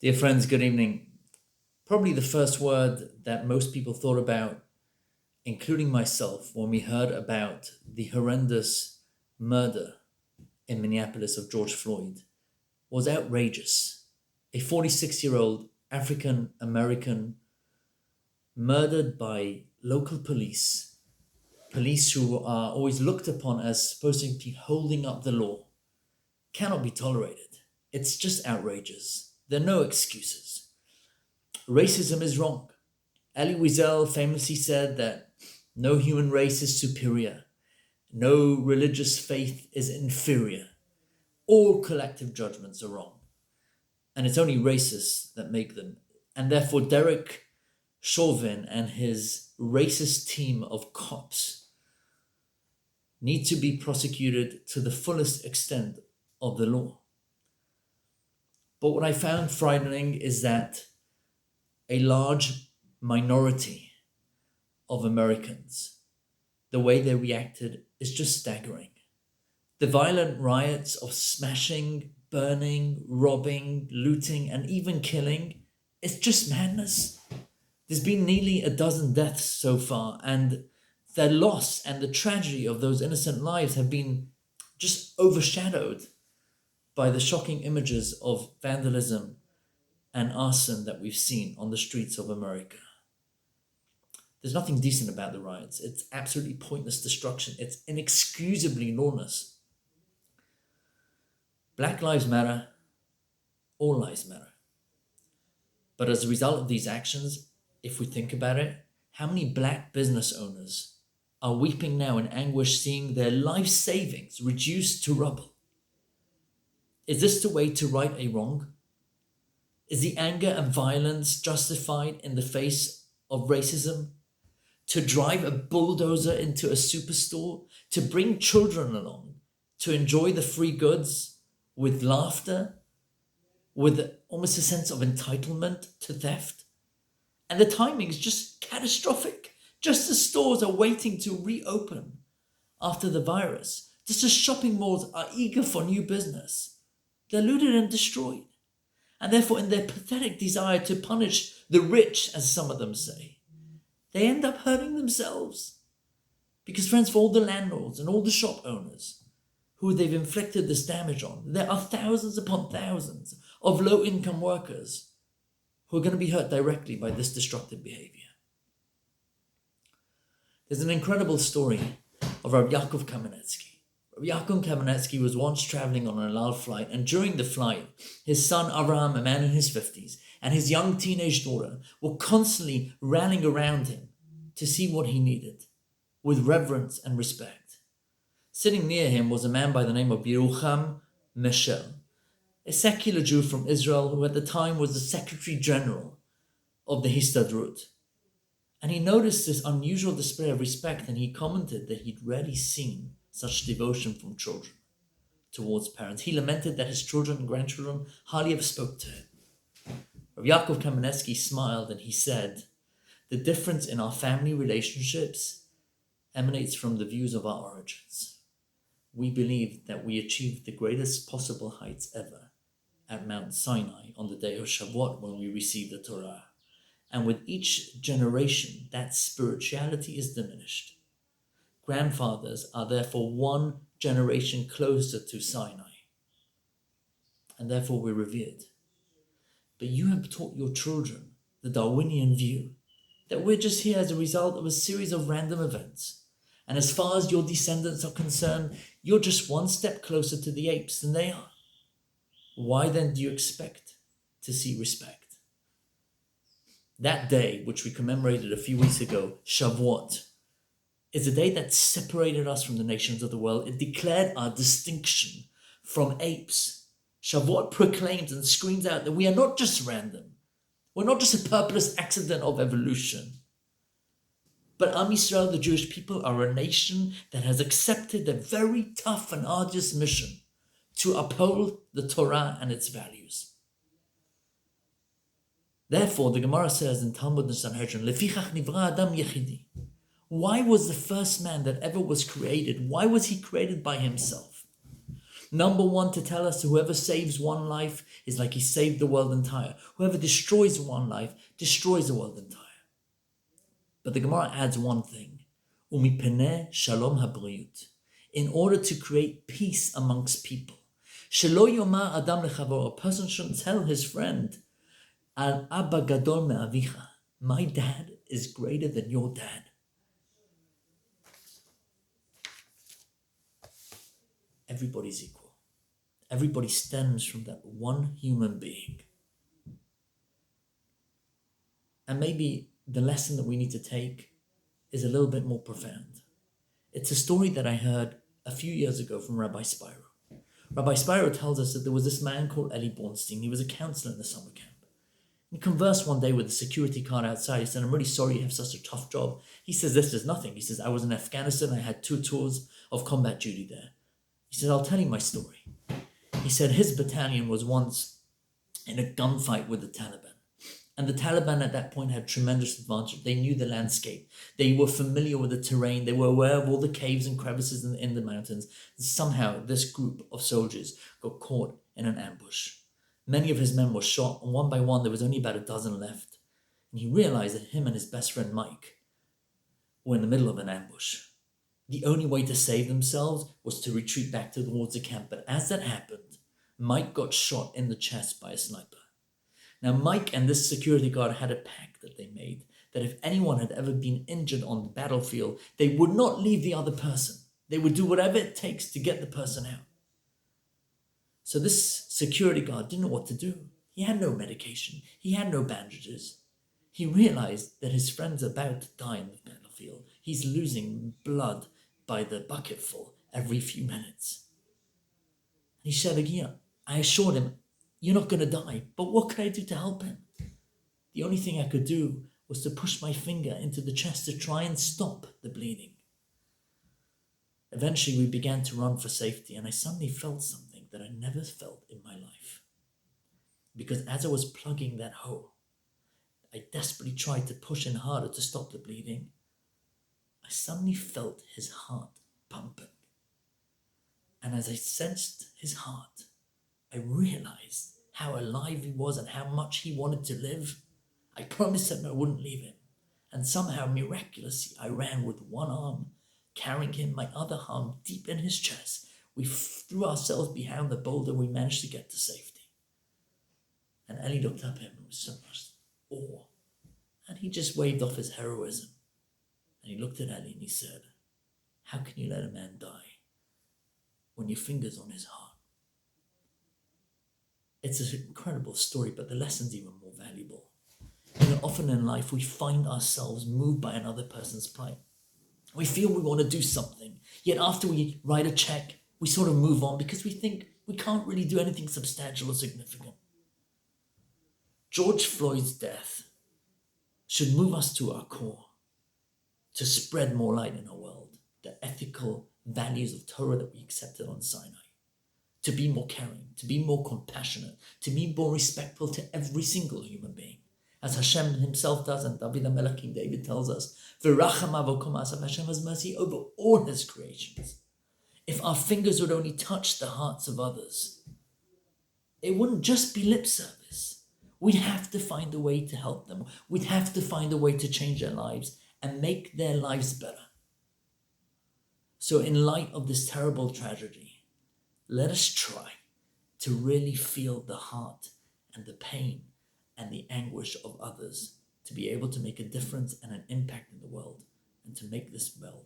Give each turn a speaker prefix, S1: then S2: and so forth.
S1: Dear friends, good evening. Probably the first word that most people thought about, including myself, when we heard about the horrendous murder in Minneapolis of George Floyd was outrageous. A 46-year-old African American murdered by local police who are always looked upon as supposed to be holding up the law, cannot be tolerated. It's just outrageous. There are no excuses. Racism is wrong. Elie Wiesel famously said that no human race is superior, no religious faith is inferior. All collective judgments are wrong, and it's only racists that make them. And therefore, Derek Chauvin and his racist team of cops need to be prosecuted to the fullest extent of the law. But what I found frightening is that a large minority of Americans, the way they reacted is just staggering. The violent riots of smashing, burning, robbing, looting, and even killing, it's just madness. There's been nearly a dozen deaths so far, and the loss and the tragedy of those innocent lives have been just overshadowed by the shocking images of vandalism and arson that we've seen on the streets of America. There's nothing decent about the riots. It's absolutely pointless destruction. It's inexcusably lawless. Black lives matter. All lives matter. But as a result of these actions, if we think about it, how many black business owners are weeping now in anguish seeing their life savings reduced to rubble? Is this the way to right a wrong? Is the anger and violence justified in the face of racism? To drive a bulldozer into a superstore? To bring children along? To enjoy the free goods with laughter? With almost a sense of entitlement to theft? And the timing is just catastrophic. Just as stores are waiting to reopen after the virus, just as shopping malls are eager for new business, they're looted and destroyed. And therefore, in their pathetic desire to punish the rich, as some of them say, they end up hurting themselves. Because, friends, for all the landlords and all the shop owners who they've inflicted this damage on, there are thousands upon thousands of low-income workers who are going to be hurt directly by this destructive behavior. There's an incredible story of Rabbi Yaakov Kamenetsky. Rabbi Yaakov Kamenetsky was once traveling on an El Al flight, and during the flight, his son Avraham, a man in his 50s, and his young teenage daughter were constantly rallying around him to see what he needed, with reverence and respect. Sitting near him was a man by the name of Yerucham Meshel, a secular Jew from Israel who at the time was the Secretary General of the Histadrut. And he noticed this unusual display of respect, and he commented that he'd rarely seen such devotion from children towards parents. He lamented that his children and grandchildren hardly ever spoke to him. Rabbi Yaakov Kamenetsky smiled and he said, "The difference in our family relationships emanates from the views of our origins. We believe that we achieved the greatest possible heights ever at Mount Sinai on the day of Shavuot when we received the Torah. And with each generation, that spirituality is diminished. Grandfathers are therefore one generation closer to Sinai, and therefore we're revered. But you have taught your children the Darwinian view, that we're just here as a result of a series of random events. And as far as your descendants are concerned, you're just one step closer to the apes than they are. Why then do you expect to see respect?" That day, which we commemorated a few weeks ago, Shavuot, is a day that separated us from the nations of the world. It declared our distinction from apes. Shavuot proclaims and screams out that we are not just random. We're not just a purposeless accident of evolution. But Am Yisrael, the Jewish people, are a nation that has accepted the very tough and arduous mission to uphold the Torah and its values. Therefore, the Gemara says in Talmud and Sanhedrin, "Lefichach nivra adam yechidi." Why was the first man that ever was created, why was he created by himself? Number one, to tell us whoever saves one life is like he saved the world entire. Whoever destroys one life destroys the world entire. But the Gemara adds one thing. Umipeneh shalom habriyut. In order to create peace amongst people. Shelo yomar adam lechavor. A person shouldn't tell his friend, Al abba gadol me'avicha. My dad is greater than your dad. Everybody's equal. Everybody stems from that one human being. And maybe the lesson that we need to take is a little bit more profound. It's a story that I heard a few years ago from Rabbi Spiro. Rabbi Spiro tells us that there was this man called Eli Bornstein. He was a counselor in the summer camp. He conversed one day with a security guard outside. He said, I'm really sorry you have such a tough job. He says, this is nothing. He says, I was in Afghanistan. I had 2 tours of combat duty there. He said, I'll tell you my story. He said his battalion was once in a gunfight with the Taliban. And the Taliban at that point had tremendous advantage. They knew the landscape. They were familiar with the terrain. They were aware of all the caves and crevices in the mountains. And somehow this group of soldiers got caught in an ambush. Many of his men were shot, and one by one there was only about a dozen left. And he realized that him and his best friend Mike were in the middle of an ambush. The only way to save themselves was to retreat back towards the camp. But as that happened, Mike got shot in the chest by a sniper. Now, Mike and this security guard had a pact that they made, that if anyone had ever been injured on the battlefield, they would not leave the other person. They would do whatever it takes to get the person out. So this security guard didn't know what to do. He had no medication. He had no bandages. He realized that his friend's about to die on the battlefield. He's losing blood by the bucketful every few minutes. And he said again, I assured him, you're not going to die, but what could I do to help him? The only thing I could do was to push my finger into the chest to try and stop the bleeding. Eventually, we began to run for safety, and I suddenly felt something that I never felt in my life. Because as I was plugging that hole, I desperately tried to push in harder to stop the bleeding. I suddenly felt his heart pumping. And as I sensed his heart, I realized how alive he was and how much he wanted to live. I promised him I wouldn't leave him. And somehow, miraculously, I ran with one arm, carrying him, my other arm deep in his chest. We threw ourselves behind the boulder. We managed to get to safety. And Eli looked up at him with so much awe. And he just waved off his heroism. And he looked at Eli and he said, how can you let a man die when your finger's on his heart? It's an incredible story, but the lesson's even more valuable. Often in life, we find ourselves moved by another person's plight. We feel we want to do something, yet after we write a check, we sort of move on because we think we can't really do anything substantial or significant. George Floyd's death should move us to our core, to spread more light in our world, the ethical values of Torah that we accepted on Sinai. To be more caring, to be more compassionate, to be more respectful to every single human being. As Hashem himself does, and David HaMelech, King David tells us, V'racham avokom asav, Hashem has mercy over all his creations. If our fingers would only touch the hearts of others, it wouldn't just be lip service. We'd have to find a way to help them. We'd have to find a way to change their lives and make their lives better. So in light of this terrible tragedy, let us try to really feel the heart and the pain and the anguish of others, to be able to make a difference and an impact in the world, and to make this world